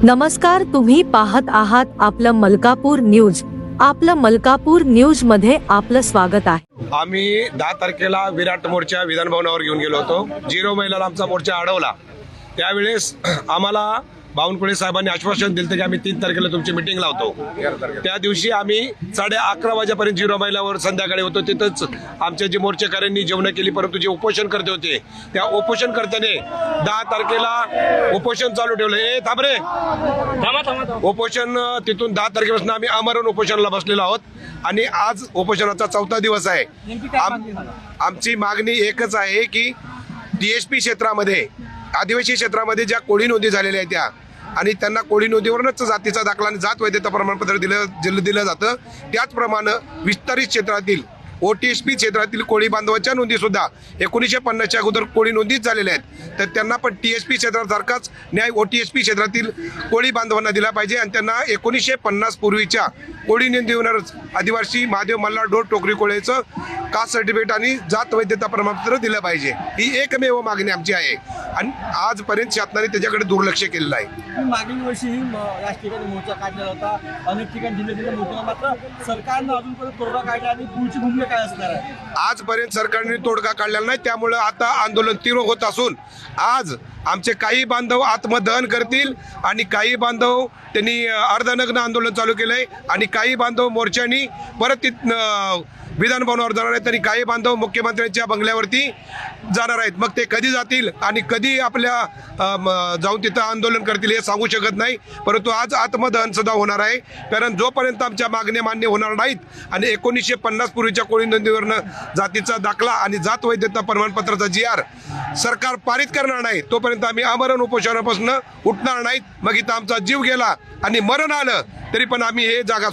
नमस्कार, तुम्ही पाहत आहात आपलं मलकापूर न्यूज. आपलं मलकापूर न्यूज मध्ये आपलं स्वागत आहे. आम्ही 10 तारखेला विराट मोर्चा विधानभवनावर घेऊन गेलो होतो. 0 मैलाला आमचा मोर्चा अडवला. त्यावेळेस आम्हाला बावनकुळे साहेबांनी आश्वासन दिलं की आम्ही 3 तारखेला तुमची मीटिंग लावतो. त्या दिवशी आम्ही 11:30 वाजेपर्यंत 0 मैलावर संध्याकाळी होतो. तिथंच आमच्या जे मोर्चेकऱ्यांनी जेवण केली, परंतु जे उपोषण करते होते त्या उपोषणकर्त्याने 10 तारखेला उपोषण चालू ठेवलं. थांब रे, उपोषण तिथून 10 तारखेपासून आम्ही आमरण उपोषणाला बसलेलो आहोत आणि आज उपोषणाचा 4था दिवस आहे. आमची मागणी एकच आहे की DSP क्षेत्रामध्ये, आदिवासी क्षेत्रामध्ये ज्या कोळी नोंदी झालेल्या आहेत त्या आणि त्यांना कोळी नोंदीवरूनच जातीचा दाखला आणि जात वैधता प्रमाणपत्र दिलं जातं. त्याचप्रमाणे विस्तारित क्षेत्रातील OTSP क्षेत्रातील कोळी बांधवाच्या नोंदी सुद्धा 1950च्या अगोदर कोळी नोंदीच झालेल्या आहेत. तर त्यांना पण TSP क्षेत्रासारखाच न्याय OTSP क्षेत्रातील कोळी बांधवांना दिला पाहिजे आणि त्यांना 1950 पूर्वीच्या कोळी नोंदीवरच आदिवासी महादेव मल्हार डोर टोकरी कोळेचं कास्ट सर्टिफिकेट आणि जात वैधता प्रमाणपत्र दिलं पाहिजे. ही एकमेव मागणी आमची आहे आणि आजपर्यंत शासनाने त्याच्याकडे दुर्लक्ष केलेलं आहे. मागील वर्षी याच ठिकाणी मोर्चा काढला होता, अनेक ठिकाणी जिल्ह्यातील मोर्चा, मात्र सरकारनं अजूनपर्यंत तोडगा काढला आणि पुढची भूमिका काय असणार आहे? आजपर्यंत सरकारने तोडगा काढलेला नाही, त्यामुळे आता आंदोलन तीव्र होत असून आज आमचे काही बांधव आत्मदहन करतील आणि काही बांधव त्यांनी अर्धनग्न आंदोलन चालू केलंय आणि काही बांधव मोर्चानी परत विधान भवनावर जाणार आहेत आणि काही बांधव मुख्यमंत्र्यांच्या बंगल्यावरती जाणार आहेत. मग ते कधी जातील आणि कधी आपल्या जाऊन तिथं आंदोलन करतील हे सांगू शकत नाही, परंतु आज आत्मदहन सुद्धा होणार आहे. कारण जोपर्यंत आमच्या मागण्या मान्य होणार नाहीत आणि 1950 पूर्वीच्या कोळी नोंदीवरनं जातीचा दाखला आणि जात वैधता प्रमाणपत्राचा GR सरकार पारित करणार नाही तोपर्यंत आम्ही आमरण उपोषणापासून उठणार नाहीत. मग इथं आमचा जीव गेला आणि मरण आलं तरी पण आम्ही हे जागा